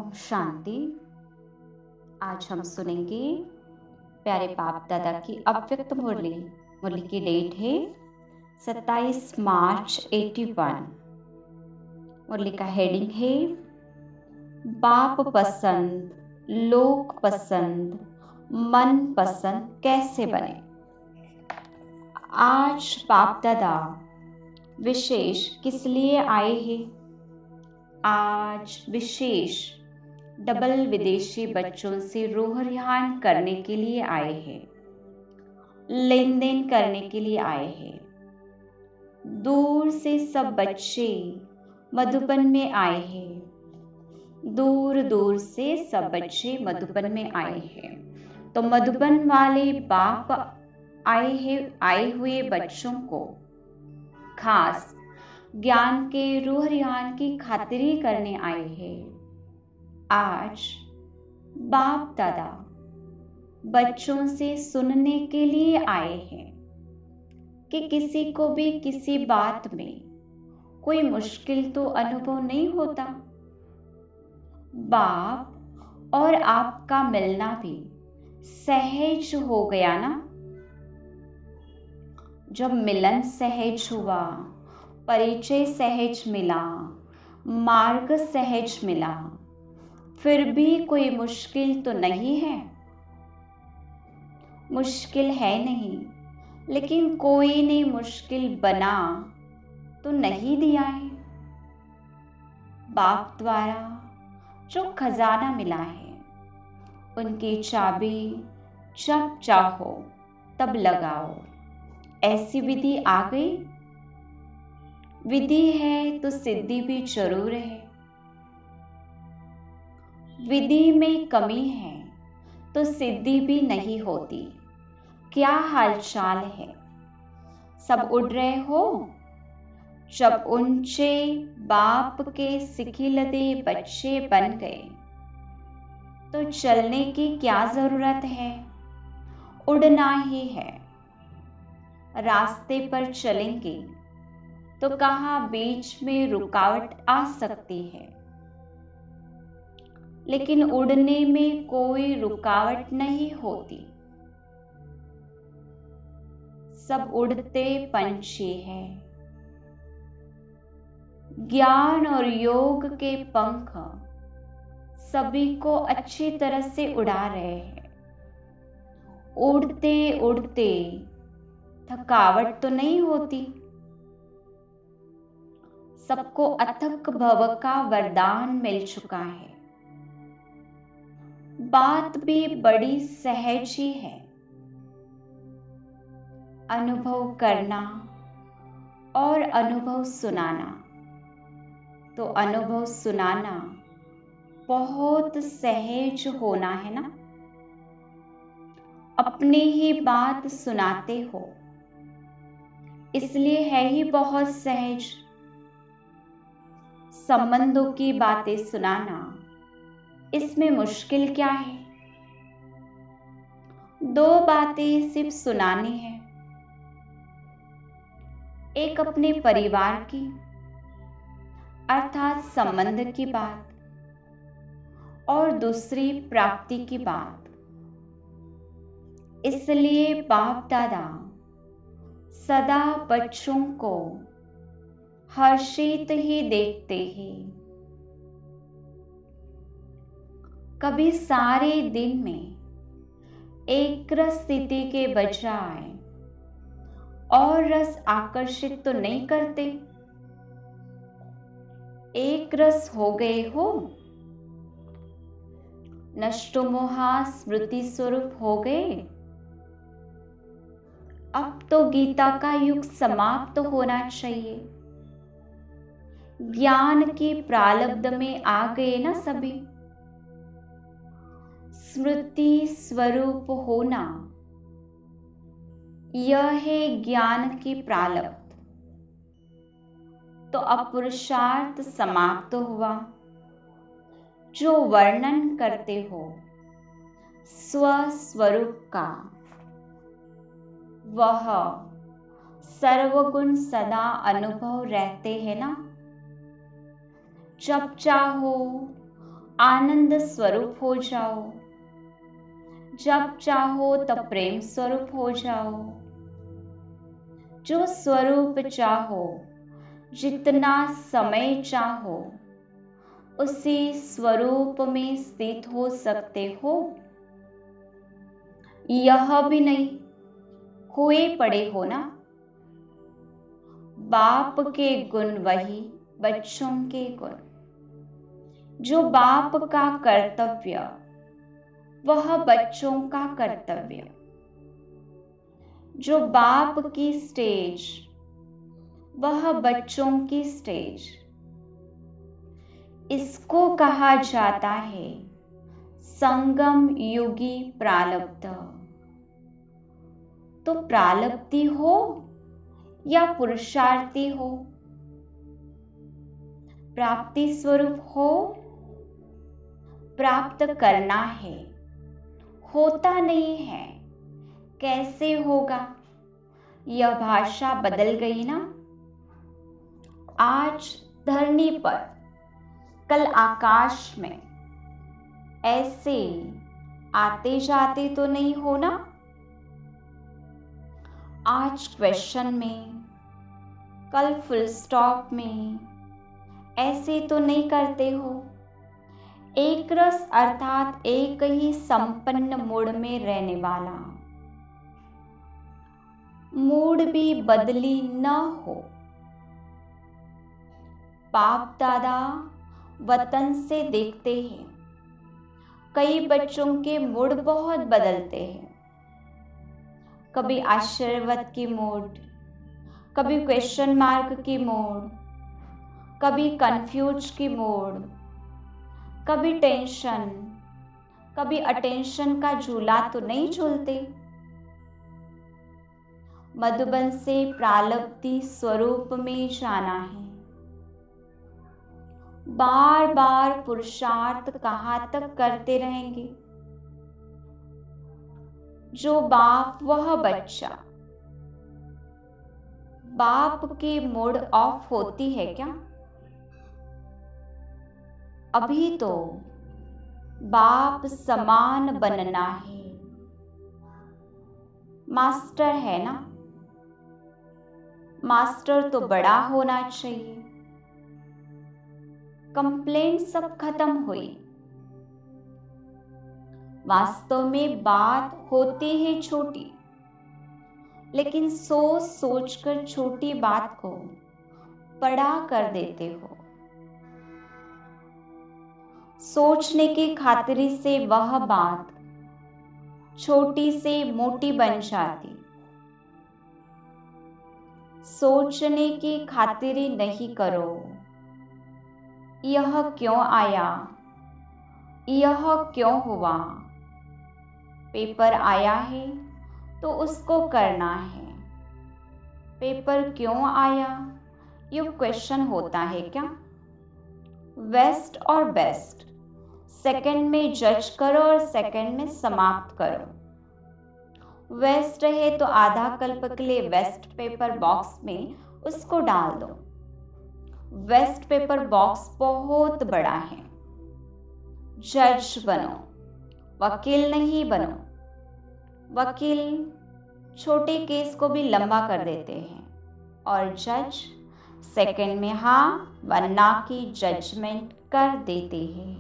ओम शांति। आज हम सुनेंगे प्यारे बाप दादा की अव्यक्त मुरली। मुरली की डेट है 27 मार्च 81। मुरली का हेडिंग है बाप पसंद, लोक पसंद, मन पसंद कैसे बने। आज बाप दादा विशेष किस लिए आए हैं? आज विशेष डबल विदेशी बच्चों से रूह रिहान करने के लिए आए हैं, लेन देन करने के लिए आए हैं। दूर से सब बच्चे मधुबन में आए हैं, दूर दूर से सब बच्चे मधुबन में आए हैं। तो मधुबन वाले बाप आए हुए बच्चों को खास ज्ञान के रूह रिहान की खातिरी करने आए हैं। आज बाप दादा बच्चों से सुनने के लिए आए हैं कि किसी को भी किसी बात में कोई मुश्किल तो अनुभव नहीं होता। बाप और आपका मिलना भी सहज हो गया ना। जब मिलन सहज हुआ, परिचय सहज मिला, मार्ग सहज मिला, फिर भी कोई मुश्किल तो नहीं है। मुश्किल है नहीं, लेकिन कोई ने मुश्किल बना तो नहीं दिया है। बाप द्वारा जो खजाना मिला है, उनकी चाबी जब चाहो तब लगाओ, ऐसी विधि आ गई। विधि है तो सिद्धि भी जरूर है। विधि में कमी है तो सिद्धि भी नहीं होती। क्या हालचाल है? सब उड़ रहे हो? जब ऊंचे बाप के सिखिलदे बच्चे बन गए तो चलने की क्या जरूरत है? उड़ना ही है। रास्ते पर चलेंगे तो कहाँ बीच में रुकावट आ सकती है, लेकिन उड़ने में कोई रुकावट नहीं होती। सब उड़ते पंछी हैं। ज्ञान और योग के पंख सभी को अच्छी तरह से उड़ा रहे हैं। उड़ते उड़ते थकावट तो नहीं होती। सबको अथक भव का वरदान मिल चुका है। बात भी बड़ी सहज ही है। अनुभव करना और अनुभव सुनाना। तो अनुभव सुनाना बहुत सहज होना है ना। अपनी ही बात सुनाते हो, इसलिए है ही बहुत सहज। संबंधों की बातें सुनाना, इसमें मुश्किल क्या है? दो बातें सिर्फ सुनानी है। एक अपने परिवार की अर्थात संबंध की बात, और दूसरी प्राप्ति की बात। इसलिए बाप दादा सदा बच्चों को हर्षित ही देखते हैं। कभी सारे दिन में एक रस स्थिति के बजाय और रस आकर्षित तो नहीं करते। एक रस हो गए हो, नष्टोमोहा स्मृति स्वरूप हो गए। अब तो गीता का युग समाप्त होना चाहिए। ज्ञान की प्रारब्ध में आ गए ना सभी। स्मृति स्वरूप होना, यह है ज्ञान की प्रारब्ध। तो अब पुरुषार्थ समाप्त हुआ। जो वर्णन करते हो स्वस्वरूप का, वह सर्वगुण सदा अनुभव रहते हैं ना। जब चाहो आनंद स्वरूप हो जाओ। जब चाहो तब प्रेम स्वरूप हो जाओ। जो स्वरूप चाहो, जितना समय चाहो, उसी स्वरूप में स्थित हो सकते हो। यह भी नहीं खोए पड़े हो ना। बाप के गुण वही बच्चों के गुण। जो बाप का कर्तव्य वह बच्चों का कर्तव्य। जो बाप की स्टेज वह बच्चों की स्टेज। इसको कहा जाता है संगम युगी प्रारब्ध। तो प्रारब्धी हो या पुरुषार्थी हो, प्राप्ति स्वरूप हो, प्राप्त करना है, होता नहीं है, कैसे होगा? यह भाषा बदल गई ना। आज धरनी पर, कल आकाश में, ऐसे आते जाते तो नहीं हो ना। आज क्वेश्चन में, कल फुल स्टॉप में, ऐसे तो नहीं करते हो। एक रस अर्थात एक ही संपन्न मूड में रहने वाला। मूड भी बदली न हो। बाप दादा वतन से देखते हैं, कई बच्चों के मूड बहुत बदलते हैं। कभी आशीर्वाद की मूड, कभी क्वेश्चन मार्क की मूड, कभी कंफ्यूज की मूड, कभी टेंशन, कभी अटेंशन का झूला तो नहीं झूलते। मधुबन से प्रारब्धी स्वरूप में जाना है। बार बार पुरुषार्थ कहाँ तक करते रहेंगे? जो बाप वह बच्चा। बाप की मूड ऑफ होती है क्या? अभी तो बाप समान बनना है। मास्टर है ना, मास्टर तो बड़ा होना चाहिए। कंप्लेंट सब खत्म हुई। वास्तव में बात होती है छोटी, लेकिन सोच सोचकर छोटी बात को बड़ा कर देते हो। सोचने की खातिरी से वह बात छोटी से मोटी बन जाती। सोचने की खातिरी नहीं करो, यह क्यों आया, यह क्यों हुआ। पेपर आया है तो उसको करना है। पेपर क्यों आया, ये क्वेश्चन होता है क्या? वेस्ट और बेस्ट सेकंड में जज करो और सेकंड में समाप्त करो। वेस्ट है तो आधा कल्प के लिए वेस्ट पेपर बॉक्स में उसको डाल दो। वेस्ट पेपर बॉक्स बहुत बड़ा है। जज बनो, वकील नहीं बनो। वकील छोटे केस को भी लंबा कर देते हैं और जज सेकंड में हाँ वरना की जजमेंट कर देते हैं।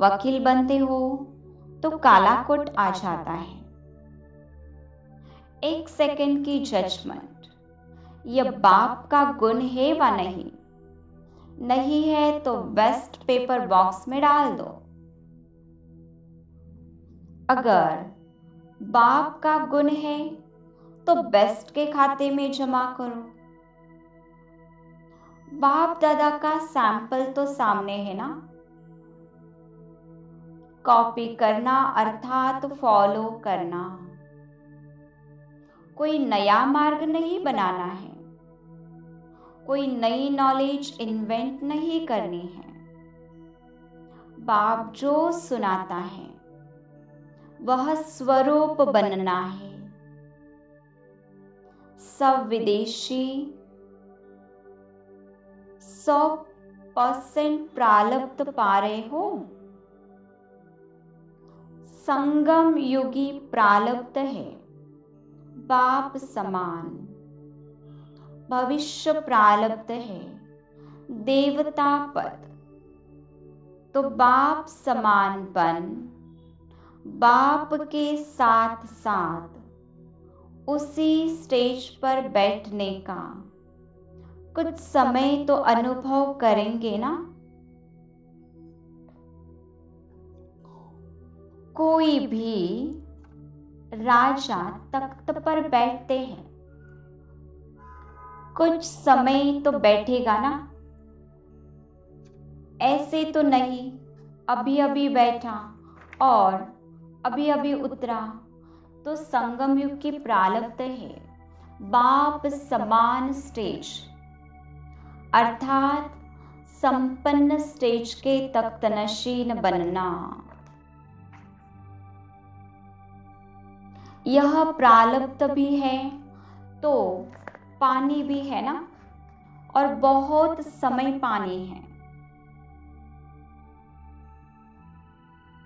वकील बनते हो तो काला कोट आ जाता है। एक सेकंड की जजमेंट, यह बाप का गुण है व नहीं, नहीं है तो वेस्ट पेपर बॉक्स में डाल दो। अगर बाप का गुण है तो बेस्ट के खाते में जमा करो। बाप दादा का सैंपल तो सामने है ना। कॉपी करना अर्थात फॉलो करना। कोई नया मार्ग नहीं बनाना है, कोई नई नॉलेज इन्वेंट नहीं करनी है। बाप जो सुनाता है वह स्वरूप बनना है। सब विदेशी, सब परसेंट प्रारब्ध पा रहे हो। संगम युगी प्रारब्ध है बाप समान। भविष्य प्रारब्ध है देवता पद। तो बाप समान बन बाप के साथ साथ उसी स्टेज पर बैठने का कुछ समय तो अनुभव करेंगे ना। कोई भी राजा तख्त पर बैठते हैं, कुछ समय तो बैठेगा ना। ऐसे तो नहीं अभी अभी बैठा और अभी अभी उतरा। तो संगम युग की प्रारब्ध है बाप समान स्टेज, अर्थात संपन्न स्टेज के तख्त नशीन बनना। यह प्रारब्ध भी है तो पानी भी है ना, और बहुत समय पानी है।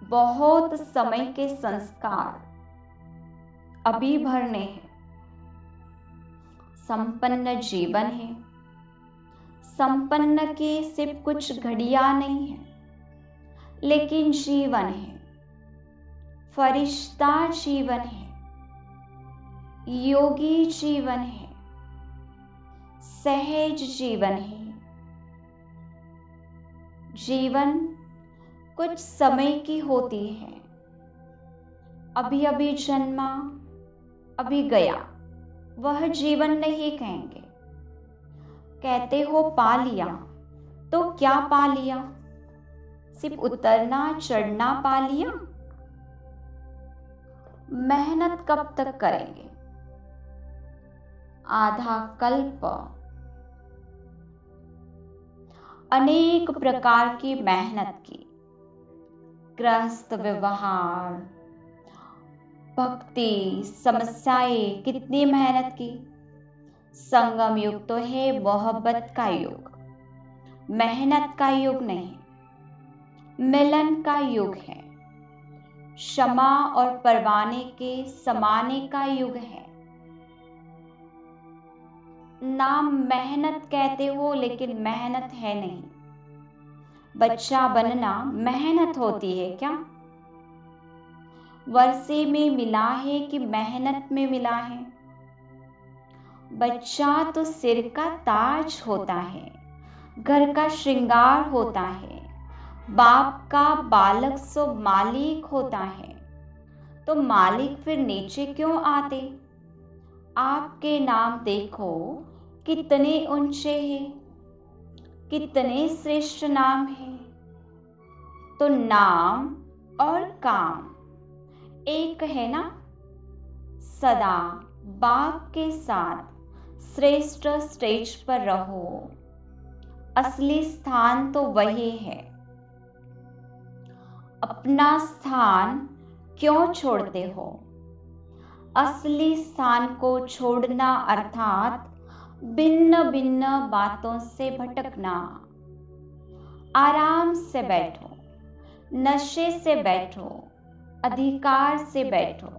बहुत समय के संस्कार अभी भरने हैं। संपन्न जीवन है। संपन्न के सिर्फ कुछ घड़ियां नहीं है, लेकिन जीवन है। फरिश्ता जीवन है, योगी जीवन है, सहज जीवन है। जीवन कुछ समय की होती है। अभी अभी जन्मा, अभी गया, वह जीवन नहीं कहेंगे। कहते हो पा लिया, तो क्या पा लिया? सिर्फ उतरना चढ़ना पा लिया? मेहनत कब तक करेंगे? आधा कल्प। अनेक प्रकार की मेहनत की। गृहस्थ व्यवहार, भक्ति, समस्याएं, कितनी मेहनत की। संगम युग तो है मोहब्बत का युग, मेहनत का युग नहीं, मिलन का युग है। क्षमा और परवाने के समाने का युग है। नाम मेहनत कहते हो, लेकिन मेहनत है नहीं। बच्चा बनना मेहनत होती है क्या? वर्षे में मिला है कि मेहनत में मिला है? बच्चा तो सिर का ताज होता है, घर का श्रृंगार होता है, बाप का बालक सो मालिक होता है। तो मालिक फिर नीचे क्यों आते? आपके नाम देखो कितने ऊंचे हैं, कितने श्रेष्ठ नाम हैं। तो नाम और काम एक है ना। सदा बाप के साथ श्रेष्ठ स्टेज पर रहो। असली स्थान तो वही है। अपना स्थान क्यों छोड़ते हो? असली स्थान को छोड़ना अर्थात भिन्न भिन्न बातों से भटकना। आराम से बैठो, नशे से बैठो, अधिकार से बैठो।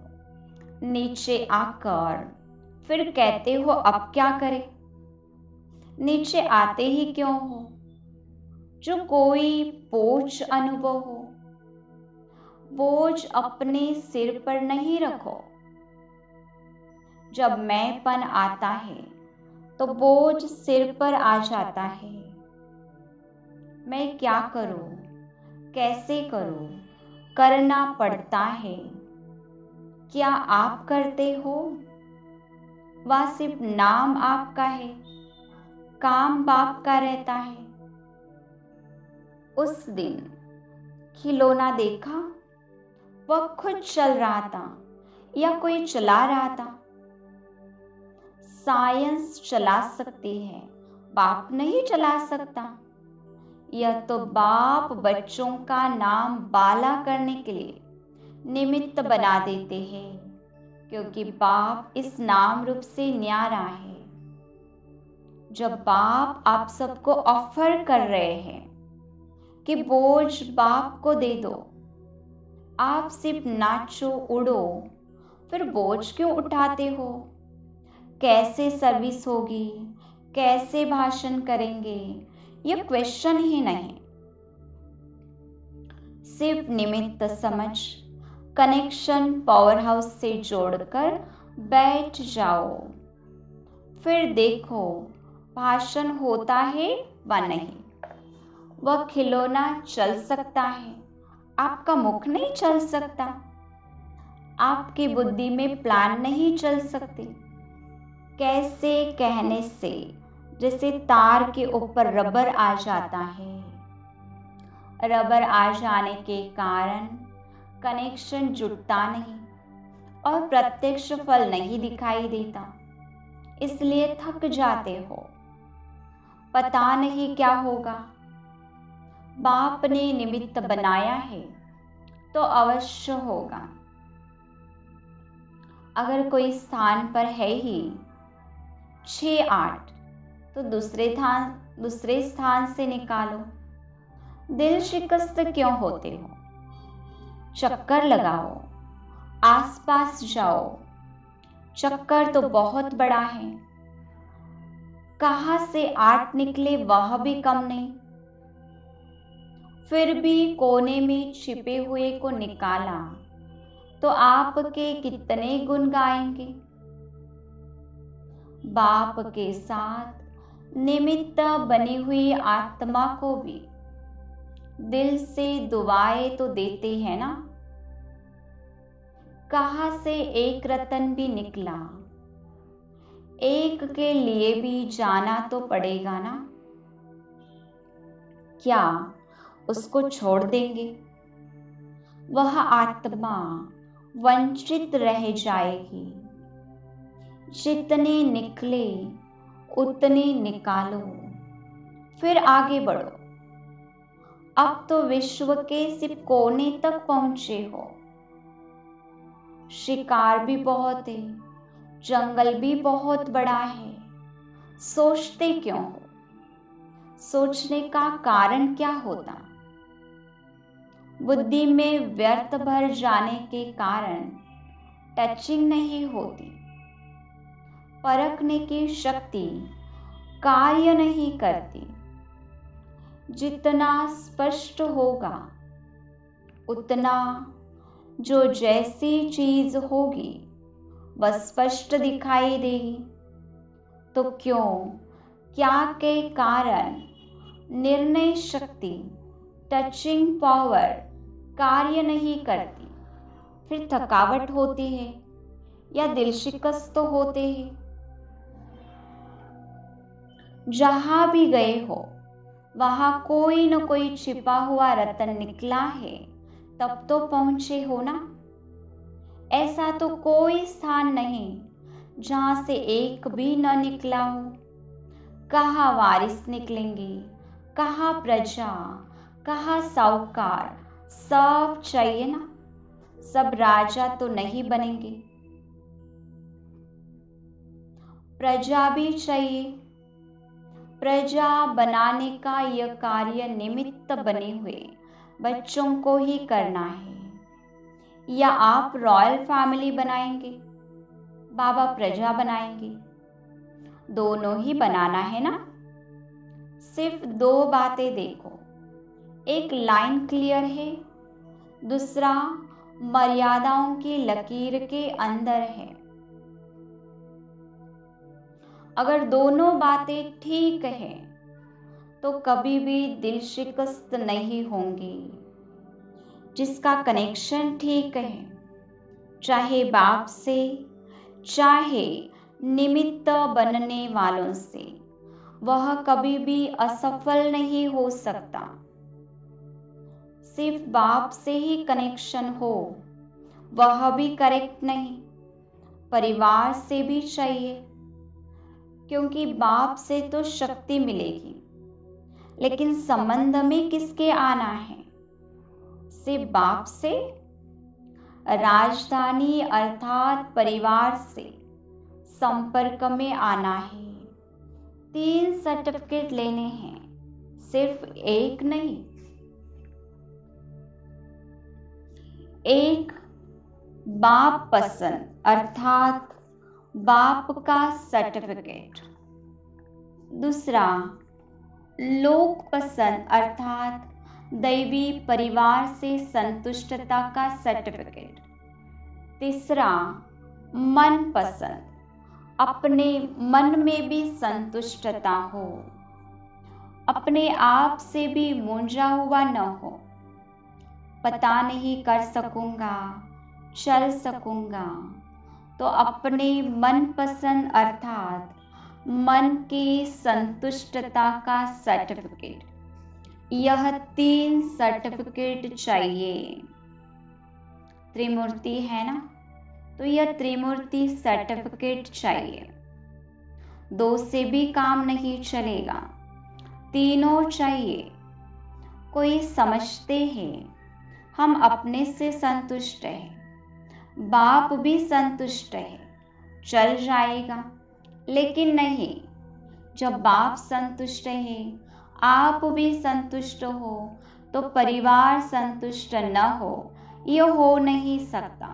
नीचे आकर फिर कहते हो अब क्या करें? नीचे आते ही क्यों हो? जो कोई बोझ अनुभव हो, बोझ अपने सिर पर नहीं रखो। जब मैंपन आता है तो बोझ सिर पर आ जाता है। मैं क्या करूं, कैसे करूं, करना पड़ता है। क्या आप करते हो? वह सिर्फ नाम आपका है, काम बाप का रहता है। उस दिन खिलौना देखा, वह खुद चल रहा था या कोई चला रहा था? साइंस चला सकती है, बाप नहीं चला सकता। यह तो बाप बच्चों का नाम बाला करने के लिए निमित्त बना देते हैं, क्योंकि बाप इस नाम रूप से न्यारा है। जब बाप आप सबको ऑफर कर रहे हैं कि बोझ बाप को दे दो, आप सिर्फ नाचो उड़ो, फिर बोझ क्यों उठाते हो? कैसे सर्विस होगी, कैसे भाषण करेंगे, ये क्वेश्चन ही नहीं। सिर्फ निमित्त समझ कनेक्शन पावर हाउस से जोड़कर बैठ जाओ, फिर देखो भाषण होता है व नहीं। वह खिलौना चल सकता है, आपका मुख नहीं चल सकता। आपकी बुद्धि में प्लान नहीं चल सकते। कैसे कहने से जैसे तार के ऊपर रबर आ जाता है। रबर आ जाने के कारण कनेक्शन जुटता नहीं और प्रत्यक्ष फल नहीं दिखाई देता, इसलिए थक जाते हो। पता नहीं क्या होगा। बाप ने निमित्त बनाया है तो अवश्य होगा। अगर कोई स्थान पर है ही 6-8 तो दूसरे स्थान से निकालो। दिल शिकस्त क्यों होते हो? चक्कर लगाओ, आसपास जाओ। चक्कर तो बहुत बड़ा है, कहाँ से 8 निकले वह भी कम नहीं। फिर भी कोने में छिपे हुए को निकाला तो आपके कितने गुण गाएंगे। बाप के साथ निमित्त बनी हुई आत्मा को भी दिल से दुआएं तो देते हैं ना। कहाँ से एक रतन भी निकला, एक के लिए भी जाना तो पड़ेगा ना। क्या उसको छोड़ देंगे? वह आत्मा वंचित रह जाएगी। जितने निकले उतने निकालो, फिर आगे बढ़ो। अब तो विश्व के सिर्फ कोने तक पहुंचे हो। शिकार भी बहुत है, जंगल भी बहुत बड़ा है। सोचते क्यों हो? सोचने का कारण क्या होता? बुद्धि में व्यर्थ भर जाने के कारण टचिंग नहीं होती। परखने की शक्ति कार्य नहीं करती। जितना स्पष्ट होगा उतना जो जैसी चीज होगी वह स्पष्ट दिखाई देगी। तो क्यों क्या के कारण निर्णय शक्ति टचिंग पावर कार्य नहीं करती, फिर थकावट होती है या दिल शिकस्त होते हैं। जहां भी गए हो वहां कोई न कोई छिपा हुआ रतन निकला है, तब तो पहुंचे हो ना। ऐसा तो कोई स्थान नहीं जहां से एक भी न निकला हो। कहाँ वारिस निकलेंगे, कहाँ प्रजा, कहाँ साहूकार, सब चाहिए ना। सब राजा तो नहीं बनेंगे, प्रजा भी चाहिए। प्रजा बनाने का यह कार्य निमित्त बने हुए बच्चों को ही करना है। या आप रॉयल फैमिली बनाएंगे, बाबा प्रजा बनाएंगे? दोनों ही बनाना है ना। सिर्फ 2 बातें देखो, एक लाइन क्लियर है, दूसरा मर्यादाओं की लकीर के अंदर है। अगर दोनों बातें ठीक है तो कभी भी दिल शिकस्त नहीं होंगी। जिसका कनेक्शन ठीक है, चाहे बाप से चाहे निमित्त बनने वालों से, वह कभी भी असफल नहीं हो सकता। सिर्फ बाप से ही कनेक्शन हो वह भी करेक्ट नहीं, परिवार से भी चाहिए। क्योंकि बाप से तो शक्ति मिलेगी, लेकिन संबंध में किसके आना है? सिर्फ बाप से। राजधानी अर्थात परिवार से संपर्क में आना है। 3 सर्टिफिकेट लेने हैं, सिर्फ एक नहीं। एक बाप पसंद अर्थात बाप का सर्टिफिकेट। दूसरा लोक पसंद अर्थात दैवी परिवार से संतुष्टता का सर्टिफिकेट। तीसरा मन पसंद, अपने मन में भी संतुष्टता हो, अपने आप से भी मूंझा हुआ न हो, पता नहीं कर सकूंगा, चल सकूंगा, तो अपने मन पसंद अर्थात मन की संतुष्टता का सर्टिफिकेट। यह 3 सर्टिफिकेट चाहिए। त्रिमूर्ति है ना, तो यह त्रिमूर्ति सर्टिफिकेट चाहिए। 2 से भी काम नहीं चलेगा, तीनों चाहिए। कोई समझते हैं हम अपने से संतुष्ट हैं, बाप भी संतुष्ट है, चल जाएगा। लेकिन नहीं, जब बाप संतुष्ट है, आप भी संतुष्ट हो, तो परिवार संतुष्ट न हो, यह हो नहीं सकता।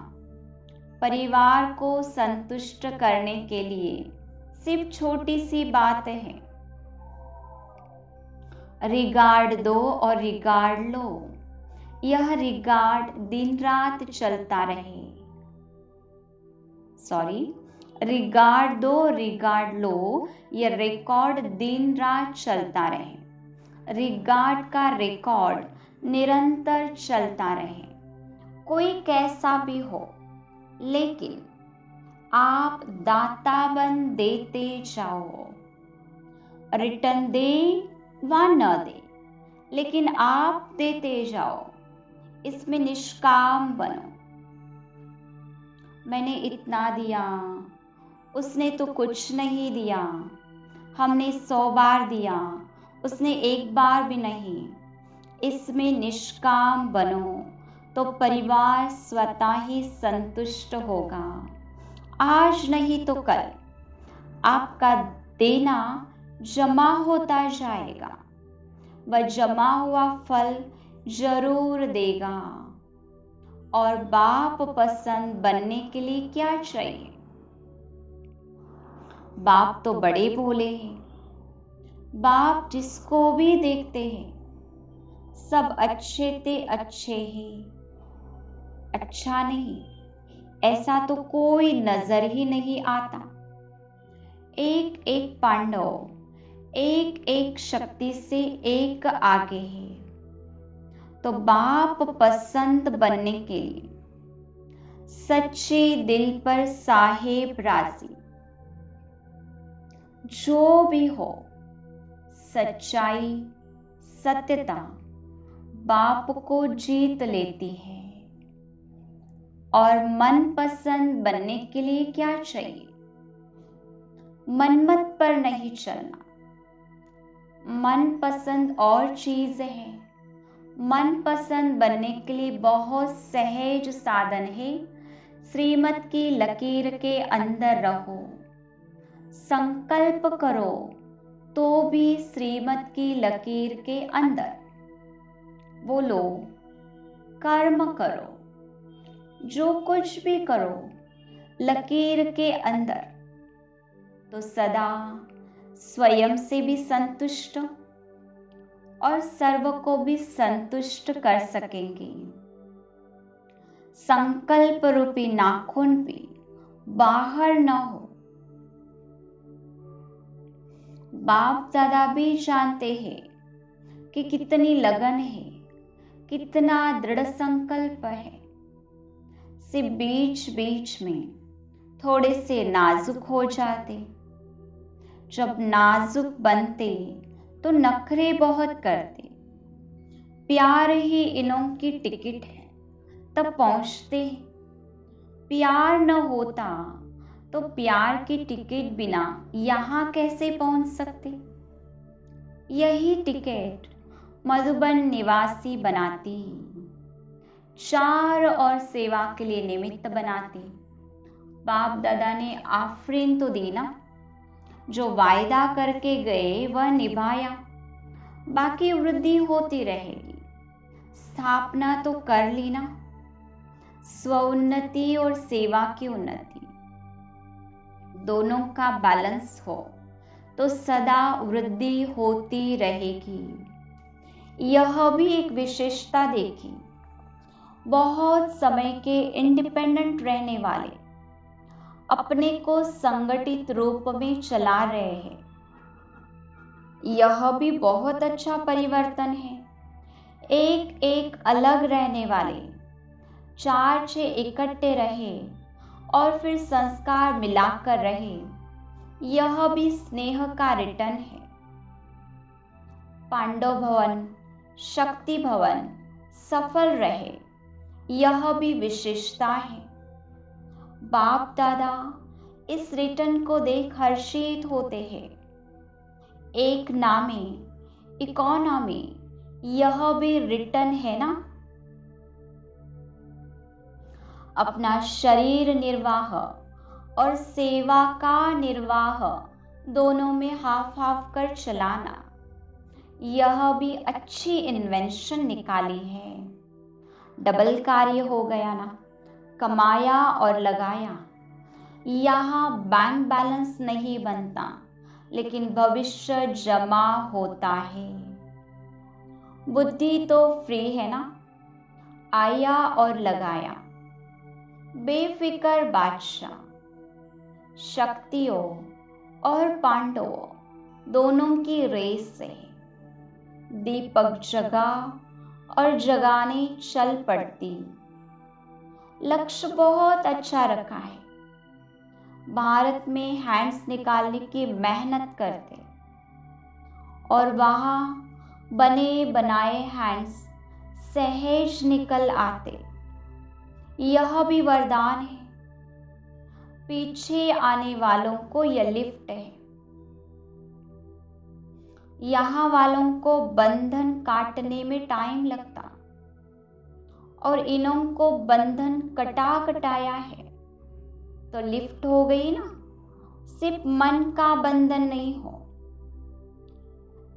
परिवार को संतुष्ट करने के लिए सिर्फ छोटी सी बात है, रिगार्ड दो और रिगार्ड लो। यह रिगार्ड दिन रात चलता रहे। रिगार्ड दो, रिगार्ड लो, यह रिकॉर्ड दिन रात चलता रहे। रिगार्ड का रिकॉर्ड निरंतर चलता रहे, कोई कैसा भी हो, लेकिन आप दाता बन देते जाओ। रिटर्न दे व न दे, लेकिन आप देते जाओ, इसमें निष्काम बनो। मैंने इतना दिया, उसने तो कुछ नहीं दिया, हमने 100 बार दिया, उसने एक बार भी नहीं। इसमें निष्काम बनो तो परिवार स्वतः ही संतुष्ट होगा। आज नहीं तो कल आपका देना जमा होता जाएगा, वह जमा हुआ फल जरूर देगा। और बाप पसंद बनने के लिए क्या चाहिए? बाप तो बड़े भोले हैं, बाप जिसको भी देखते हैं सब अच्छे ते अच्छे ही। अच्छा नहीं, ऐसा तो कोई नजर ही नहीं आता। एक एक पांडव एक एक शक्ति से एक आगे है। तो बाप पसंद बनने के लिए सच्चे दिल पर साहेब राजी, जो भी हो, सच्चाई सत्यता बाप को जीत लेती है। और मन पसंद बनने के लिए क्या चाहिए? मनमत पर नहीं चलना। मन पसंद और चीज है, मन पसंद बनने के लिए बहुत सहज साधन है। श्रीमत की लकीर के अंदर रहो, संकल्प करो तो भी श्रीमत की लकीर के अंदर, बोलो कर्म करो, जो कुछ भी करो लकीर के अंदर, तो सदा स्वयं से भी संतुष्ट और सर्व को भी संतुष्ट कर सकेंगे। संकल्प रूपी नाखून भी बाहर न हो। बाप दादा भी जानते हैं कि कितनी लगन है, कितना दृढ़ संकल्प है। सिर्फ बीच बीच में थोड़े से नाजुक हो जाते। जब नाजुक बनते तो नखरे बहुत करते। प्यार ही इनों की टिकट है, तब पहुंचते। प्यार न होता तो प्यार की टिकट बिना यहाँ कैसे पहुंच सकते? यही टिकट मधुबन निवासी बनाती, चार और सेवा के लिए निमित्त बनाती। बाप दादा ने आफरीन तो दी ना, जो वायदा करके गए वह निभाया, बाकी वृद्धि होती रहेगी। स्थापना तो कर ली ना, स्वउन्नति और सेवा की उन्नति दोनों का बैलेंस हो तो सदा वृद्धि होती रहेगी। यह भी एक विशेषता देखी, बहुत समय के इंडिपेंडेंट रहने वाले अपने को संगठित रूप में चला रहे हैं। यह भी बहुत अच्छा परिवर्तन है। एक एक अलग रहने वाले 4-6 इकट्ठे रहे और फिर संस्कार मिलाकर रहे, यह भी स्नेह का रिटर्न है। पांडव भवन, शक्ति भवन सफल रहे, यह भी विशेषता है। बाप दादा इस रिटर्न को देख हर्षित होते हैं। एक नामे इकोनॉमी, यह भी रिटर्न है ना। अपना शरीर निर्वाह और सेवा का निर्वाह दोनों में हाफ हाफ कर चलाना, यह भी अच्छी इन्वेंशन निकाली है। डबल कार्य हो गया ना, कमाया और लगाया। यहाँ बैंक बैलेंस नहीं बनता, लेकिन भविष्य जमा होता है। बुद्धि तो फ्री है ना, आया और लगाया। बेफिक्र बादशाह, शक्तियों और पांडवों दोनों की रेस से दीपक जगा और जगाने चल पड़ती। लक्ष्य बहुत अच्छा रखा है। भारत में हैंड्स निकालने की मेहनत करते और वहाँ बने बनाए हैंड्स सहज निकल आते, यह भी वरदान है। पीछे आने वालों को यह लिफ्ट है। यहाँ वालों को बंधन काटने में टाइम लगता और इन्हों को बंधन कटाया है तो लिफ्ट हो गई ना। सिर्फ मन का बंधन नहीं हो।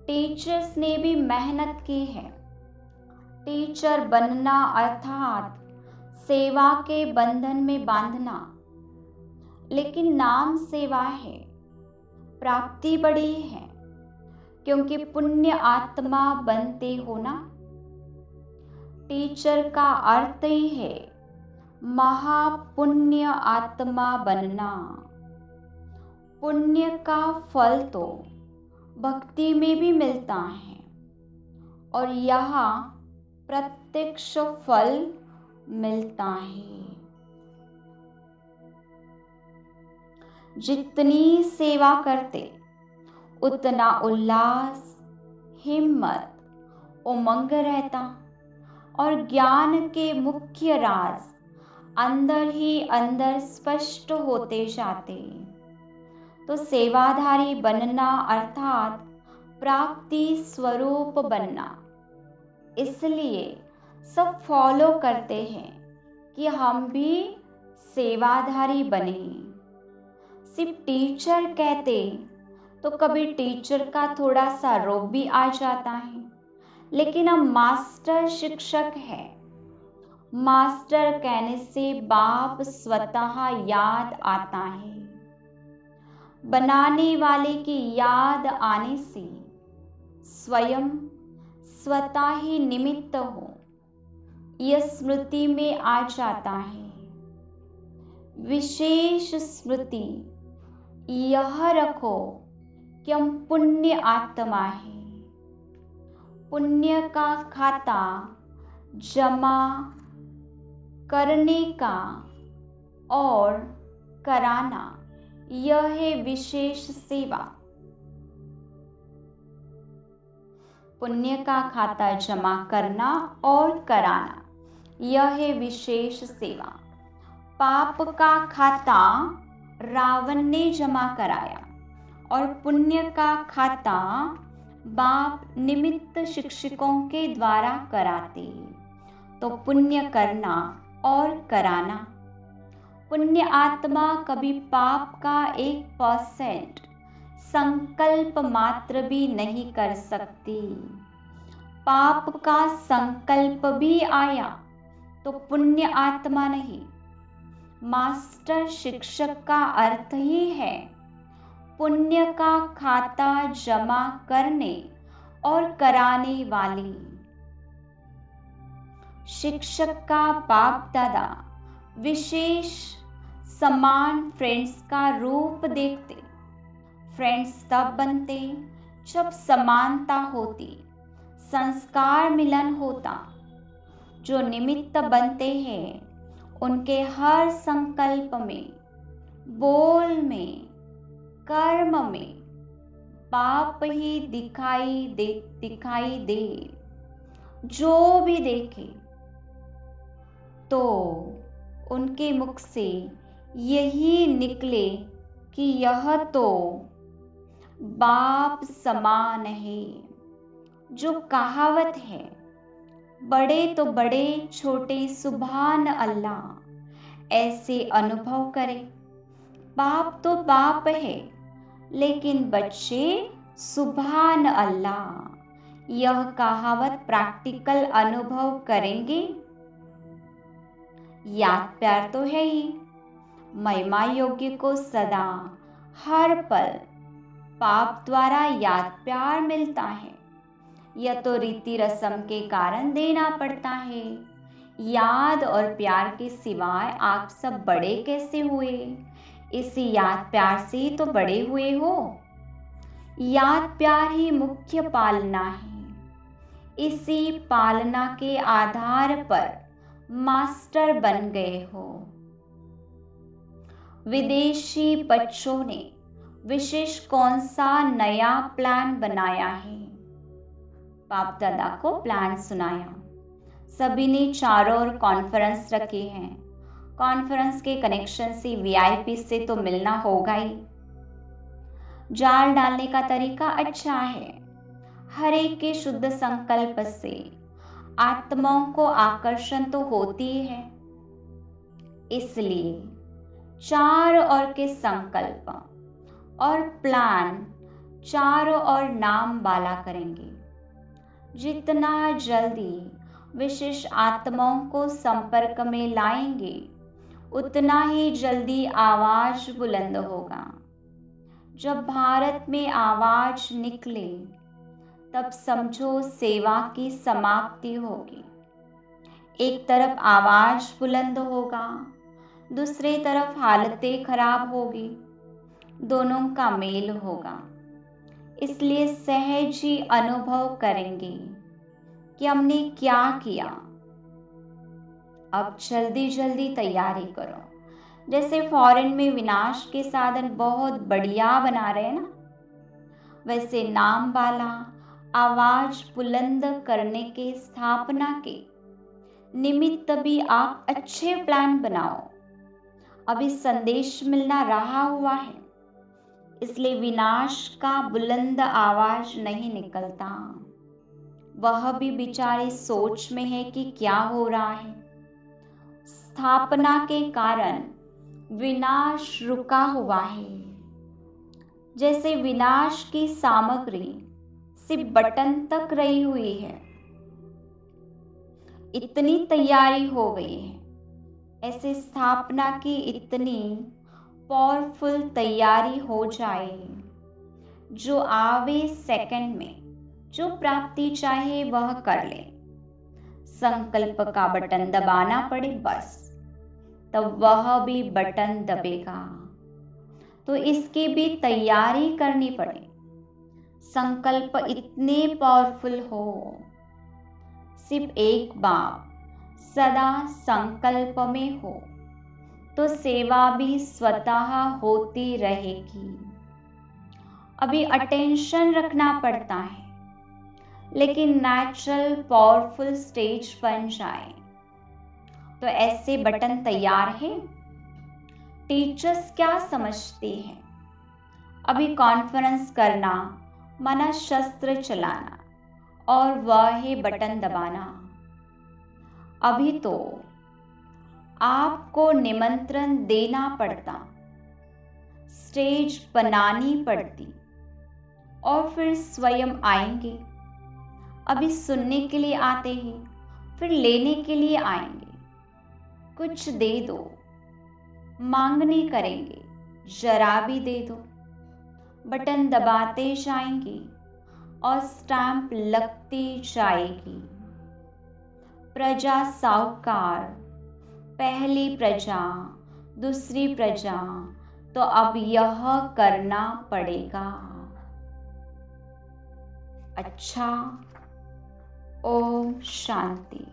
टीचर्स ने भी मेहनत की है। टीचर बनना अर्थात सेवा के बंधन में बांधना, लेकिन नाम सेवा है, प्राप्ति बड़ी है, क्योंकि पुण्य आत्मा बनते हो ना। टीचर का अर्थ ही है महापुण्य आत्मा बनना। पुण्य का फल तो भक्ति में भी मिलता है और यहाँ प्रत्यक्ष फल मिलता है। जितनी सेवा करते उतना उल्लास, हिम्मत, उमंग रहता और ज्ञान के मुख्य राज अंदर ही अंदर स्पष्ट होते जाते। तो सेवाधारी बनना अर्थात प्राप्ति स्वरूप बनना। इसलिए सब फॉलो करते हैं कि हम भी सेवाधारी बने। सिर्फ टीचर कहते तो कभी टीचर का थोड़ा सा रोब भी आ जाता है, लेकिन हम मास्टर शिक्षक है। मास्टर कहने से बाप स्वतः याद आता है। बनाने वाले की याद आने से स्वयं स्वतः ही निमित्त हो, यह स्मृति में आ जाता है। विशेष स्मृति यह रखो कि हम पुण्य आत्मा है। पुण्य का खाता जमा करने का और कराना, यह है विशेष सेवा। पुण्य का खाता जमा करना और कराना, यह है विशेष सेवा। पाप का खाता रावण ने जमा कराया और पुण्य का खाता बाप निमित्त शिक्षकों के द्वारा कराते। तो पुण्य करना और कराना। पुण्य आत्मा कभी पाप का 1% संकल्प मात्र भी नहीं कर सकती। पाप का संकल्प भी आया तो पुण्य आत्मा नहीं। मास्टर शिक्षक का अर्थ ही है पुण्य का खाता जमा करने और कराने वाली। शिक्षक का बाप दादा विशेष समान फ्रेंड्स का रूप देखते। फ्रेंड्स तब बनते जब समानता होती, संस्कार मिलन होता। जो निमित्त बनते हैं उनके हर संकल्प में, बोल में, कर्म में पाप ही दिखाई दे। जो भी देखे तो उनके मुख से यही निकले कि यह तो बाप समान है। जो कहावत है, बड़े तो बड़े छोटे सुभान अल्लाह, ऐसे अनुभव करें। बाप तो बाप है लेकिन बच्चे सुभान अल्लाह। यह कहावत प्रैक्टिकल अनुभव करेंगे। याद प्यार तो है ही। महिमा योग्य को सदा हर पल पाप द्वारा याद प्यार मिलता है। यह तो रीति रस्म के कारण देना पड़ता है। याद और प्यार के सिवाय आप सब बड़े कैसे हुए? इसी याद प्यार से तो बड़े हुए हो। याद प्यार ही मुख्य पालना है। इसी पालना के आधार पर मास्टर बन गए हो। विदेशी बच्चों ने विशेष कौन सा नया प्लान बनाया है? बाप दादा को प्लान सुनाया। सभी ने चारों ओर कॉन्फ्रेंस रखे हैं। कॉन्फ्रेंस के कनेक्शन से वीआईपी से तो मिलना होगा ही। जाल डालने का तरीका अच्छा है। हर एक के शुद्ध संकल्प से आत्माओं को आकर्षण तो होती है। इसलिए चारों ओर के संकल्प और प्लान चारों ओर नाम बाला करेंगे। जितना जल्दी विशेष आत्माओं को संपर्क में लाएंगे उतना ही जल्दी आवाज बुलंद होगा। जब भारत में आवाज निकले तब समझो सेवा की समाप्ति होगी। एक तरफ आवाज बुलंद होगा, दूसरी तरफ हालतें खराब होगी। दोनों का मेल होगा। इसलिए सहज ही अनुभव करेंगे कि हमने क्या किया। अब जल्दी जल्दी तैयारी करो। जैसे फॉरेन में विनाश के साधन बहुत बढ़िया बना रहे हैं ना, वैसे नाम वाला आवाज बुलंद करने के स्थापना के निमित्त भी आप अच्छे प्लान बनाओ। अभी संदेश मिलना रहा हुआ है, इसलिए विनाश का बुलंद आवाज नहीं निकलता। वह भी बेचारे सोच में है कि क्या हो रहा है। स्थापना के कारण विनाश रुका हुआ है। जैसे विनाश की सामग्री सिर्फ बटन तक रही हुई है। इतनी तैयारी हो गई है, ऐसे स्थापना की इतनी पावरफुल तैयारी हो जाए जो आवे सेकंड में जो प्राप्ति चाहे वह कर ले। संकल्प का बटन दबाना पड़े बस, तब वह भी बटन दबेगा। तो इसकी भी तैयारी करनी पड़े। संकल्प इतने पावरफुल हो। सिर्फ एक बाप सदा संकल्प में हो तो सेवा भी स्वतः होती रहेगी। अभी अटेंशन रखना पड़ता है, लेकिन नेचुरल पावरफुल स्टेज बन जाए तो ऐसे बटन तैयार है। टीचर्स क्या समझते हैं? अभी कॉन्फ्रेंस करना माना शस्त्र चलाना और वह है बटन दबाना। अभी तो आपको निमंत्रण देना पड़ता, स्टेज बनानी पड़ती, और फिर स्वयं आएंगे। अभी सुनने के लिए आते हैं, फिर लेने के लिए आएंगे। कुछ दे दो, मांगने करेंगे, जरा भी दे दो। बटन दबाते जाएंगे और स्टैंप लगती जाएगी। प्रजा साहूकार, पहली प्रजा, दूसरी प्रजा, तो अब यह करना पड़ेगा। अच्छा, ओम शांति।